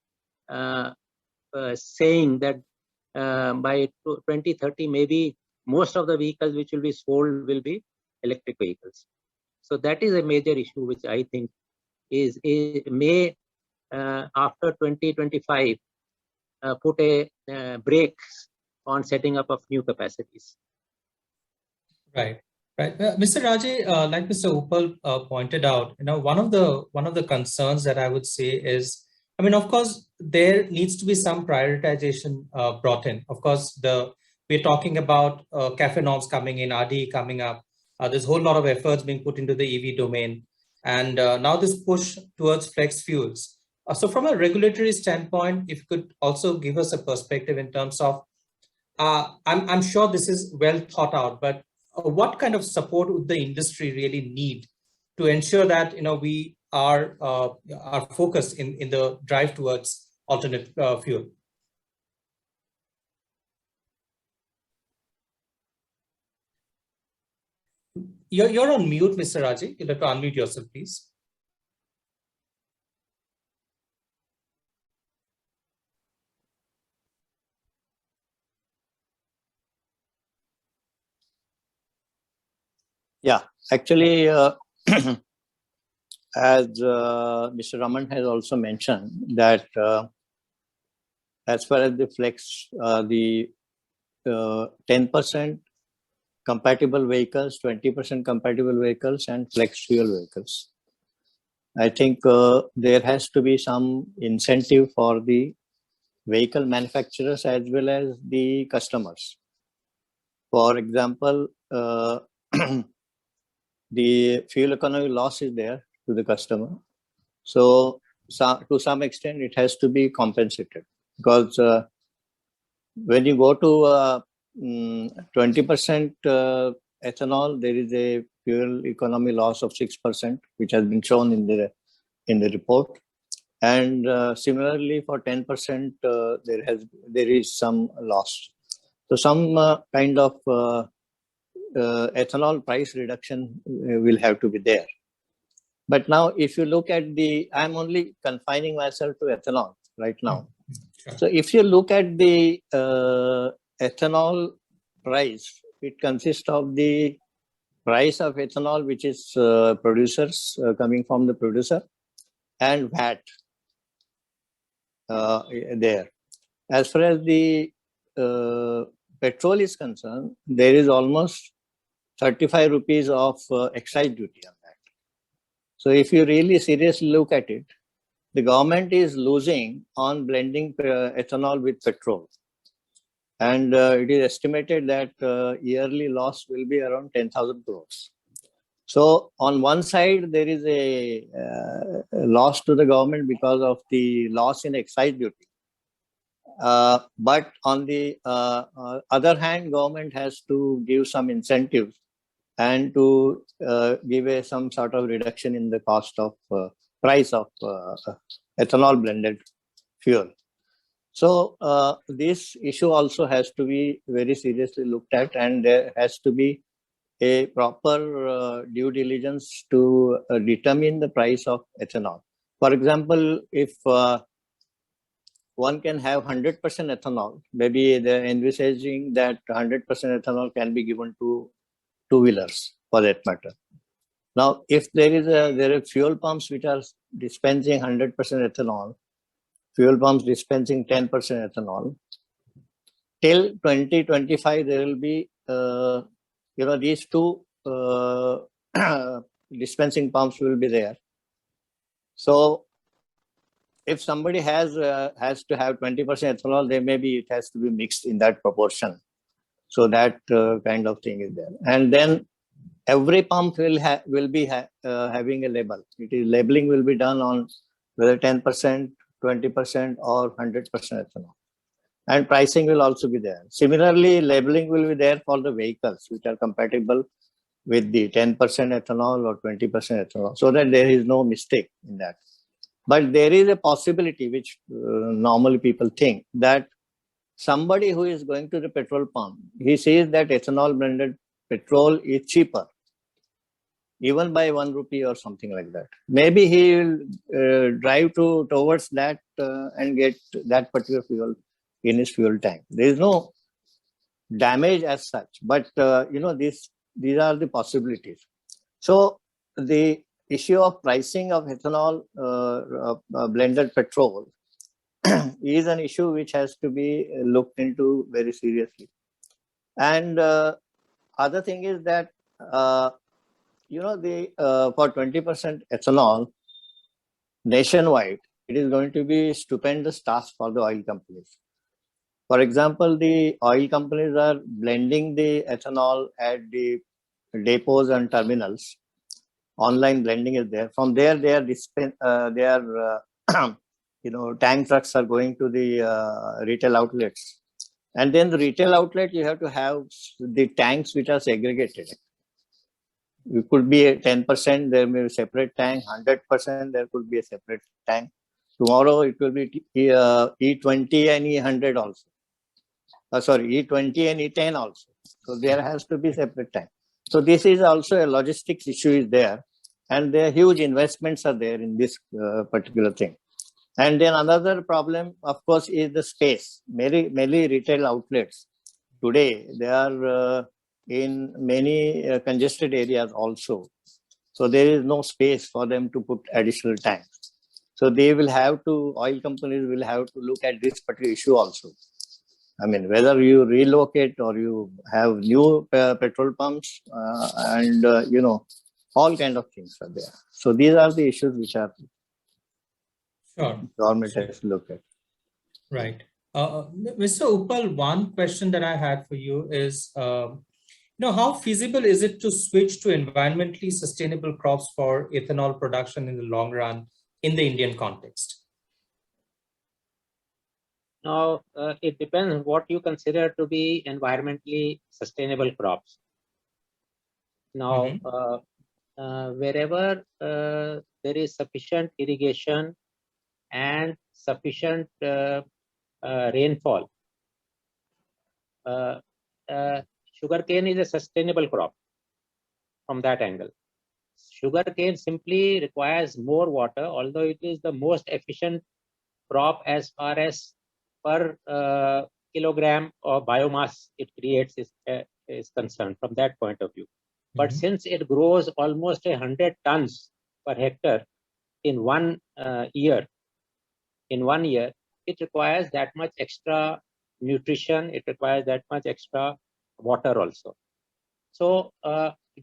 saying that by 2030, maybe most of the vehicles which will be sold will be electric vehicles. So that is a major issue which I think may after 2025 put a brakes on setting up of new capacities. Right. Right, Mr. Raje, like Mr. Uppal pointed out, one of the concerns that I would say is, I mean, of course, there needs to be some prioritization brought in. Of course, we're talking about CAFE norms coming in, RDE coming up. There's a whole lot of efforts being put into the EV domain, and now this push towards flex fuels. So, from a regulatory standpoint, if you could also give us a perspective in terms of, I'm sure this is well thought out, but what kind of support would the industry really need to ensure that we are focused in the drive towards alternate fuel? You're on mute, Mr. Raje. You'll have to unmute yourself, please. Yeah, actually, as Mr. Raman has also mentioned that as far as the flex, the 10% compatible vehicles, 20% compatible vehicles, and flex fuel vehicles. I think there has to be some incentive for the vehicle manufacturers as well as the customers. For example, the fuel economy loss is there to the customer. So to some extent, it has to be compensated because when you go to 20% ethanol, there is a fuel economy loss of 6%, which has been shown in the report. And similarly, for 10%, there is some loss. So some kind of ethanol price reduction will have to be there. But now, if you look at I'm only confining myself to ethanol right now. Sure. So if you look at the ethanol price, it consists of the price of ethanol, which is producers coming from the producer, and VAT there. As far as the petrol is concerned, there is almost 35 rupees of excise duty on that. So if you really seriously look at it, the government is losing on blending ethanol with petrol. And it is estimated that yearly loss will be around 10,000 crores. So on one side, there is a loss to the government because of the loss in excise duty. But on the other hand, government has to give some incentives and to give some sort of reduction in the cost of price of ethanol blended fuel. So this issue also has to be very seriously looked at, and there has to be a proper due diligence to determine the price of ethanol. For example, if one can have 100% ethanol, maybe they're envisaging that 100% ethanol can be given to two-wheelers for that matter. Now, if there are fuel pumps which are dispensing 100% ethanol, fuel pumps dispensing 10% ethanol, till 2025 there will be these two dispensing pumps will be there. So if somebody has to have 20% ethanol, then maybe it has to be mixed in that proportion. So that kind of thing is there. And then every pump will be having a label. Labeling will be done on whether 10%, 20% or 100% ethanol. And pricing will also be there. Similarly, labeling will be there for the vehicles which are compatible with the 10% ethanol or 20% ethanol, so that there is no mistake in that. But there is a possibility which normally people think that somebody who is going to the petrol pump, he sees that ethanol blended petrol is cheaper, even by 1 rupee or something like that. Maybe he will drive towards that and get that particular fuel in his fuel tank. There is no damage as such, but these are the possibilities. So the issue of pricing of ethanol blended petrol is an issue which has to be looked into very seriously. And other thing is that for 20% ethanol nationwide, it is going to be stupendous task for the oil companies. For example, the oil companies are blending the ethanol at the depots and terminals. Online blending is there. From there, tank trucks are going to the retail outlets. And then the retail outlet, you have to have the tanks which are segregated. It could be a 10%, there may be a separate tank, 100%, there could be a separate tank. Tomorrow, it will be E20 and E100 also. E20 and E10 also. So there has to be separate tank. So this is also a logistics issue is there, and there huge investments are there in this particular thing. And then another problem, of course, is the space. Many retail outlets today, they are in many congested areas also. So there is no space for them to put additional tanks. So they will have to, oil companies will have to look at this particular issue also. I mean, whether you relocate or you have new petrol pumps and, you know, all kind of things are there. So these are the issues which are government has to look at. Right. Mr. Uppal, one question that I had for you is, how feasible is it to switch to environmentally sustainable crops for ethanol production in the long run in the Indian context? Now, it depends what you consider to be environmentally sustainable crops. Now, wherever there is sufficient irrigation and sufficient rainfall, sugarcane is a sustainable crop from that angle. Sugarcane simply requires more water, although it is the most efficient crop as far as per kilogram of biomass it creates is concerned from that point of view. But since it grows almost 100 tons per hectare in 1 year, it requires that much extra nutrition, it requires that much extra water also. So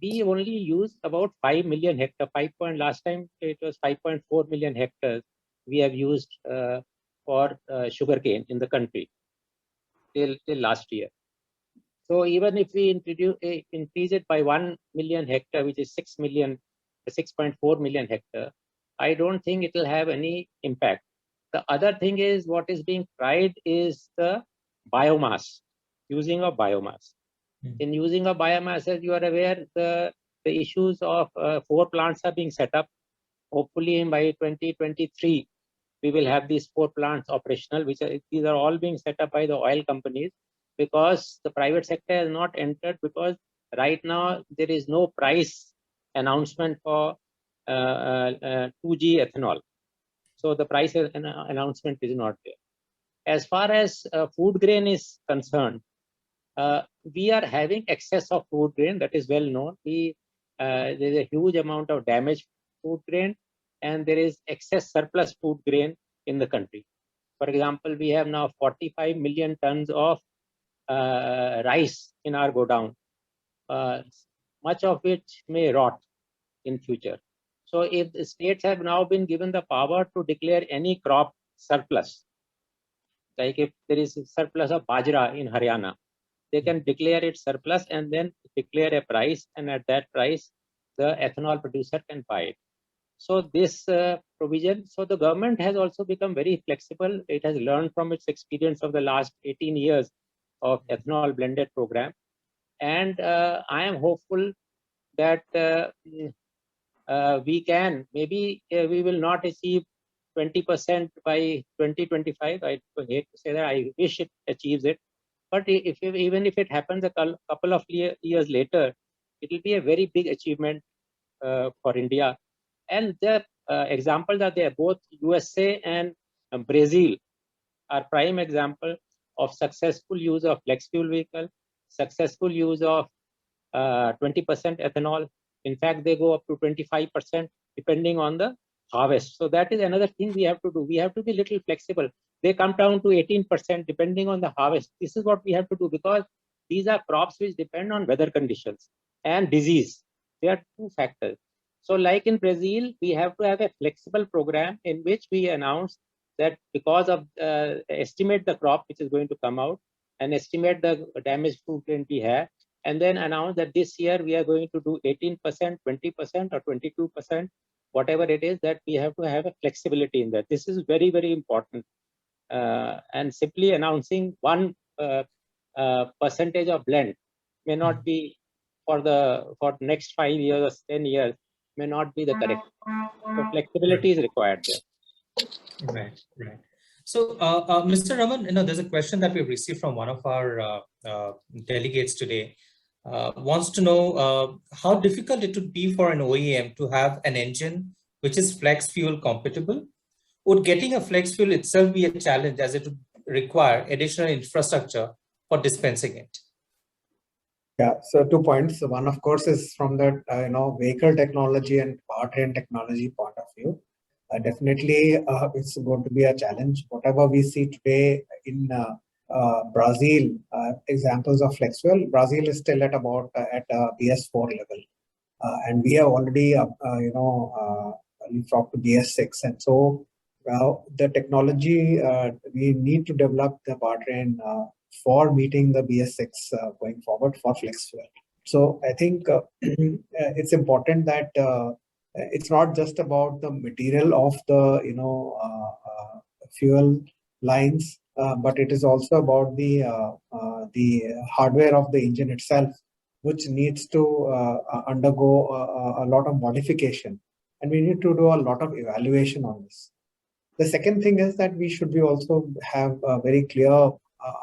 we only use about 5 million hectares. Last time it was 5.4 million hectares we have used for sugarcane in the country till last year. So even if we increase it by 1 million hectare, which is 6.4 million hectare, I don't think it will have any impact. The other thing is what is being tried is the biomass, using of biomass. In using of biomass, as you are aware, the issues of 4 plants are being set up. Hopefully by 2023, we will have these 4 plants operational, these are all being set up by the oil companies, because the private sector has not entered, because right now there is no price announcement for 2G ethanol. So the price announcement is not there. As far as food grain is concerned, we are having excess of food grain, that is well known. There is a huge amount of damaged food grain, and there is excess surplus food grain in the country. For example, we have now 45 million tons of rice in our godown, much of which may rot in future. So if the states have now been given the power to declare any crop surplus, like if there is a surplus of bajra in Haryana, they can declare it surplus and then declare a price, and at that price, the ethanol producer can buy it. So this provision, so the government has also become very flexible. It has learned from its experience of the last 18 years of ethanol blended program. And I am hopeful that we can, maybe we will not achieve 20% by 2025. I hate to say that, I wish it achieves it. But even if it happens a couple of years later, it will be a very big achievement for India. And the examples are there. Both USA and Brazil are prime example of successful use of flex fuel vehicle, successful use of 20% ethanol. In fact, they go up to 25% depending on the harvest. So that is another thing we have to do. We have to be a little flexible. They come down to 18% depending on the harvest. This is what we have to do, because these are crops which depend on weather conditions and disease. There are 2 factors. So like in Brazil, we have to have a flexible program in which we announce that because of estimate the crop which is going to come out and estimate the damaged food grain we have, and then announce that this year we are going to do 18%, 20% or 22%, whatever it is, that we have to have a flexibility in that. This is very, very important. And simply announcing 1 percentage of blend may not be for next 5 years or 10 years, may not be the correct. So flexibility is required there. Right, right. So, Mr. Raman, there's a question that we've received from one of our delegates today. wants to know how difficult it would be for an OEM to have an engine which is flex fuel compatible. Would getting a flex fuel itself be a challenge, as it would require additional infrastructure for dispensing it? Yeah, so 2 points. One, of course, is from the vehicle technology and powertrain technology point of view. Definitely, it's going to be a challenge. Whatever we see today in Brazil, examples of flex fuel, Brazil is still at about at BS4 level, and we have already leapfrogged to BS6, and so the technology we need to develop the powertrain for meeting the BS6 going forward for flex fuel. So I think it's important that it's not just about the material of the fuel lines, but it is also about the hardware of the engine itself, which needs to undergo a lot of modification, and we need to do a lot of evaluation on this. The second thing is that we should be also have a very clear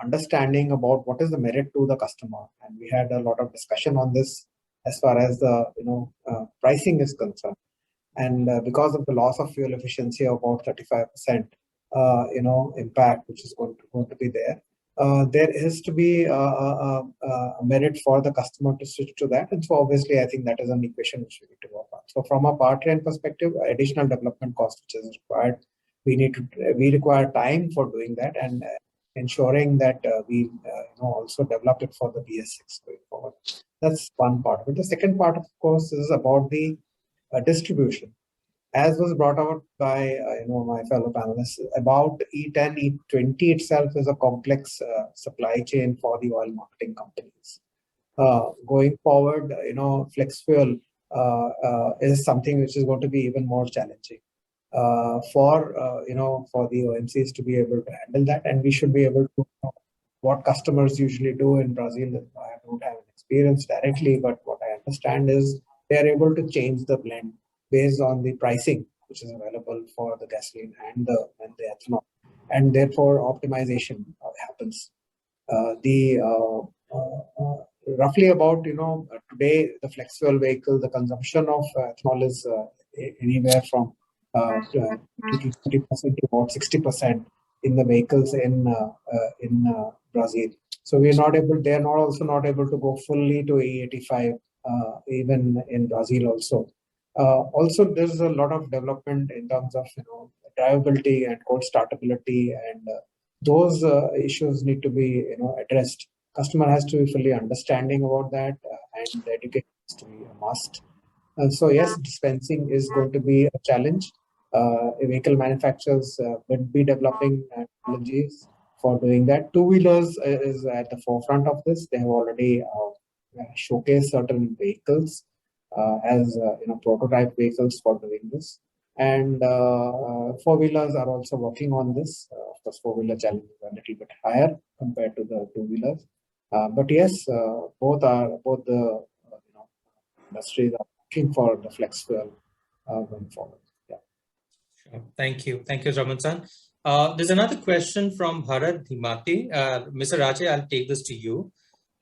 understanding about what is the merit to the customer, and we had a lot of discussion on this as far as the pricing is concerned. And because of the loss of fuel efficiency of about 35%, impact which is going to be there, there is to be a merit for the customer to switch to that. And so obviously, I think that is an equation which we need to work on. So from a powertrain perspective, additional development cost which is required, we require time for doing that, and ensuring that we also develop it for the BS6 going forward. That's one part. But the second part, of course, is about the distribution. As was brought out by my fellow panelists, about E10, E20 itself is a complex supply chain for the oil marketing companies. Going forward, flex fuel is something which is going to be even more challenging for the OMCs to be able to handle that, and we should be able to know what customers usually do in Brazil. I don't have experience directly, but what I understand is they are able to change the blend based on the pricing which is available for the gasoline and the ethanol, and therefore optimization happens. Roughly about today the flex fuel vehicle, the consumption of ethanol is anywhere from 20% to about 60% in the vehicles in Brazil. So we are not able. They are not also not able to go fully to E85 even in Brazil also. Also, there's a lot of development in terms of drivability and cold startability, and those issues need to be addressed. Customer has to be fully understanding about that, and the education has to be a must. So yes, dispensing is going to be a challenge. Vehicle manufacturers will be developing technologies for doing that. Two-wheelers is at the forefront of this. They have already showcased certain vehicles as prototype vehicles for doing this, and four-wheelers are also working on this. Of course, four-wheeler challenges are a little bit higher compared to the two-wheelers, but yes, both the industries are looking for the flex fuel going forward. Yeah. Sure. Thank you, Raman-san. There's another question from Bharat Dhimati. Mr. Raje, I'll take this to you.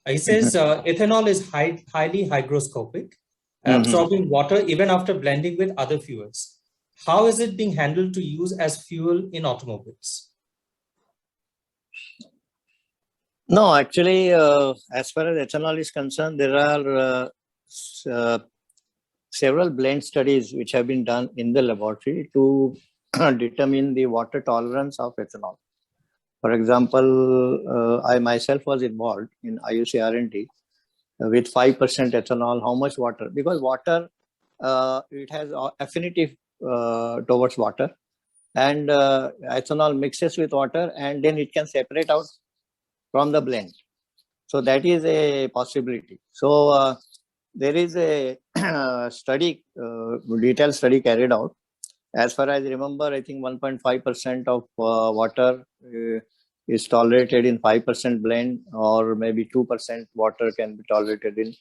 He says ethanol is highly hygroscopic, absorbing water even after blending with other fuels. How is it being handled to use as fuel in automobiles? No, actually, as far as ethanol is concerned, there are several blend studies which have been done in the laboratory to determine the water tolerance of ethanol. For example, I myself was involved in IOCL R&D with 5% ethanol. How much water? Because water, it has affinity towards water, and ethanol mixes with water, and then it can separate out from the blend. So that is a possibility. So there is a study, detailed study carried out. As far as I remember, I think 1.5% of water is tolerated in 5% blend, or maybe 2% water can be tolerated in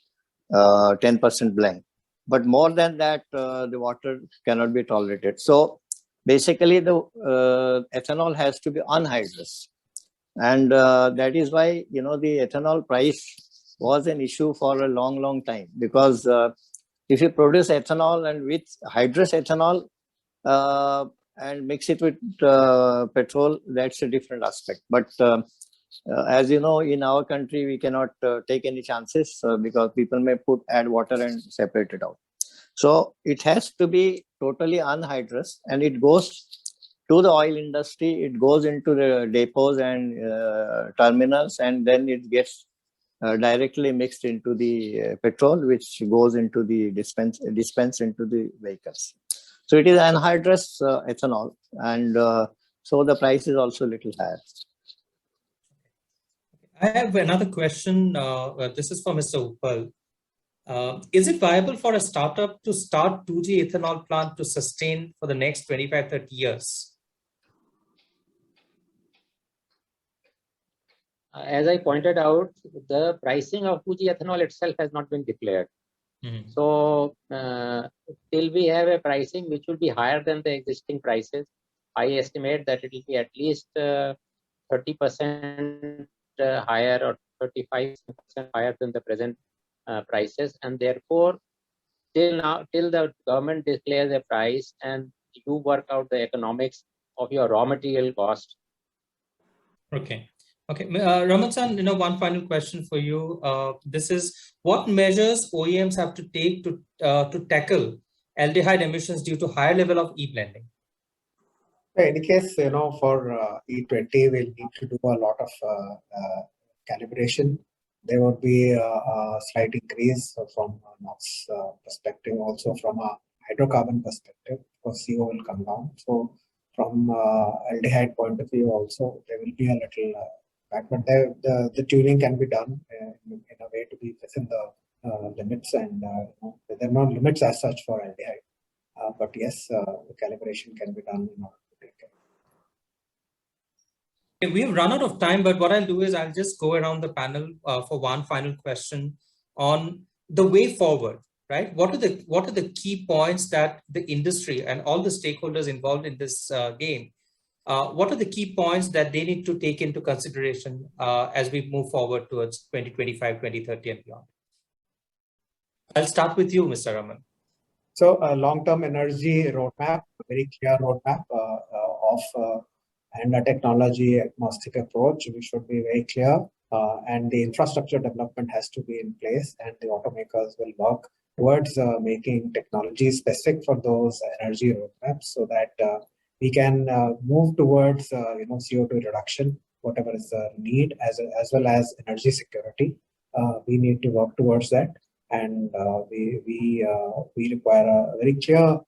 10% blend. But more than that, the water cannot be tolerated. So basically, the ethanol has to be anhydrous. And that is why, the ethanol price was an issue for a long time, because if you produce ethanol and with hydrous ethanol and mix it with petrol, that's a different aspect. But as you know, in our country, we cannot take any chances because people may add water and separate it out. So it has to be totally anhydrous, and it goes to the oil industry, it goes into the depots and terminals, and then it gets directly mixed into the petrol, which goes into the dispense into the vehicles. So it is anhydrous ethanol, and so the price is also a little higher. I have another question. This is for Mr. Uppal. Is it viable for a startup to start 2G ethanol plant to sustain for the next 25-30 years? As I pointed out, the pricing of 2G ethanol itself has not been declared. Mm-hmm. So till we have a pricing which will be higher than the existing prices, I estimate that it will be at least 30% higher or 35% higher than the present prices, and therefore till the government declares a price and you work out the economics of your raw material cost. Okay. Raman-san, one final question for you. This is, what measures OEMs have to take to tackle aldehyde emissions due to higher level of e-blending? In any case, for E20, we'll need to do a lot of calibration. There would be a slight increase from a NOx perspective, also from a hydrocarbon perspective, because CO will come down. So from aldehyde point of view also, there will be a little back, but the tuning can be done in a way to be within the limits, and there are no limits as such for aldehyde. But yes, the calibration can be done in order to take care. Okay, we have run out of time, but what I'll do is I'll just go around the panel for one final question on the way forward, right? What are the key points that the industry and all the stakeholders involved in this game, what are the key points that they need to take into consideration as we move forward towards 2025, 2030 and beyond? I'll start with you, Mr. Raman. So a long-term energy roadmap, a very clear roadmap and a technology agnostic approach, which should be very clear. And the infrastructure development has to be in place, and the automakers will work towards making technology specific for those energy roadmaps, so that we can move towards CO2 reduction, whatever is the need, as well as energy security. We need to work towards that. And we require a very clear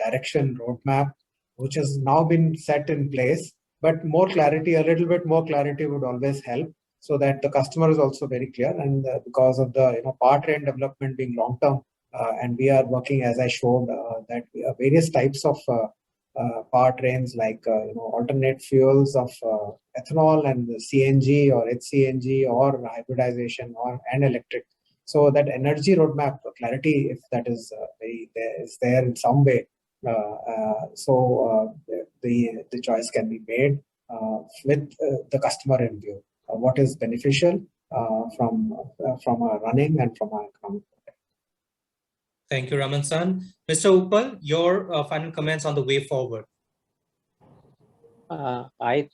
direction roadmap, which has now been set in place. But more clarity, a little bit more clarity would always help, so that the customer is also very clear. And because of the powertrain development being long term, and we are working, as I showed, that various types of powertrains, like alternate fuels of ethanol and CNG or HCNG or hybridization and electric. So that energy roadmap clarity, if that is there in some way, the choice can be made with the customer in view. What is beneficial from a running and from an economic point. Thank you, Raman-san. Mr. Uppal, your final comments on the way forward. I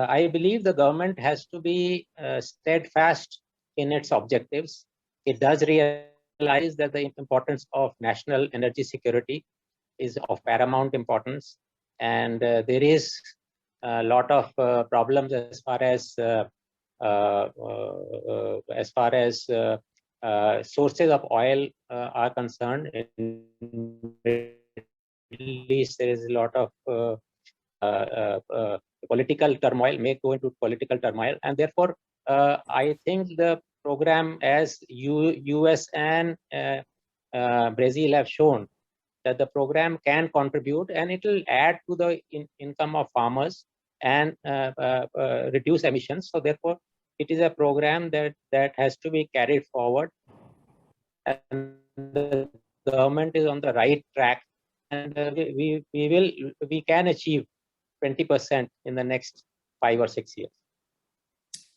believe the government has to be steadfast in its objectives. It does realize that the importance of national energy security is of paramount importance, and there is a lot of problems as far as sources of oil are concerned. In Middle East, there is a lot of political turmoil, may go into political turmoil, and therefore I think the program, as US and Brazil have shown, that the program can contribute and it will add to the income of farmers and reduce emissions. So therefore, it is a program that has to be carried forward, and the government is on the right track, and we can achieve 20% in the next 5 or 6 years.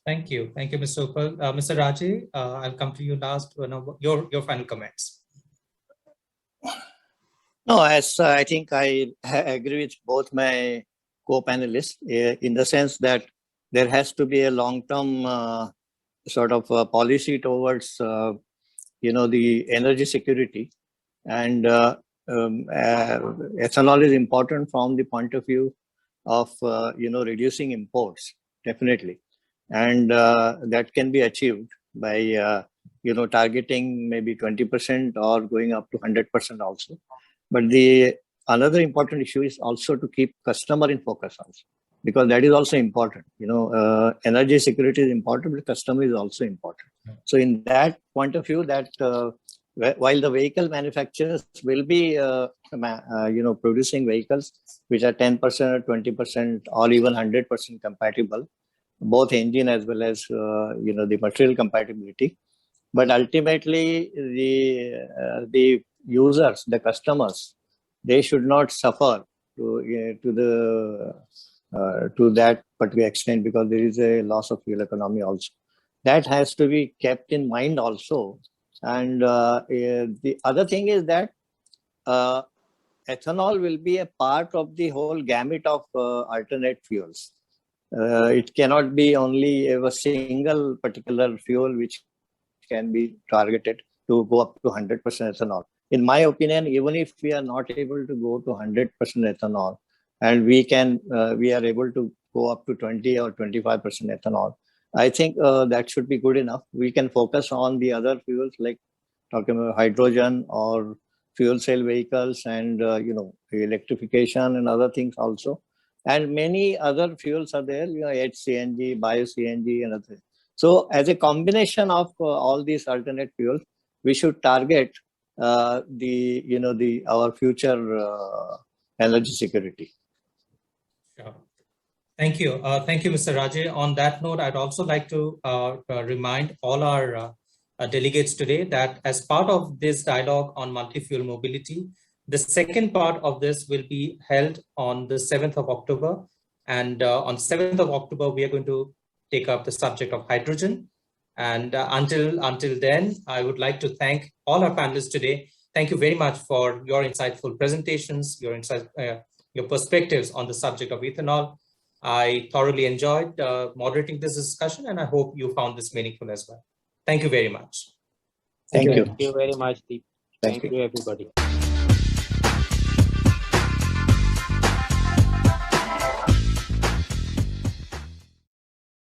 Thank you, Mr. Uppal. Mr. Raje, I'll come to you last. Your final comments. No, as I think I agree with both my co-panelists in the sense that there has to be a long-term sort of policy towards, the energy security, and ethanol is important from the point of view of, reducing imports, definitely, and that can be achieved by, targeting maybe 20% or going up to 100% also. But the another important issue is also to keep customer in focus also, because that is also important. Energy security is important, but customer is also important. So in that point of view, that while the vehicle manufacturers will be, producing vehicles which are 10% or 20% or even 100% compatible, both engine as well as, the material compatibility. But ultimately, the users, the customers, they should not suffer to that particular extent, because there is a loss of fuel economy also. That has to be kept in mind also. And the other thing is that ethanol will be a part of the whole gamut of alternate fuels. It cannot be only a single particular fuel which can be targeted to go up to 100% ethanol. In my opinion, even if we are not able to go to 100% ethanol, and we are able to go up to 20 or 25% ethanol, I think that should be good enough. We can focus on the other fuels, like talking about hydrogen or fuel cell vehicles, and electrification and other things also. And many other fuels are there, HCNG, bio-CNG, and other. So as a combination of all these alternate fuels, we should target our future energy security. Sure. Thank you. Thank you, Mr. Raje. On that note, I'd also like to remind all our delegates today that as part of this dialogue on multi-fuel mobility, the second part of this will be held on the 7th of October. And on 7th of October, we are going to take up the subject of hydrogen. And until then, I would like to thank all our panelists today. Thank you very much for your insightful presentations, your perspectives on the subject of ethanol. I thoroughly enjoyed moderating this discussion, and I hope you found this meaningful as well. Thank you very much. Thank you. Thank you very much, Deep. Thank you, everybody.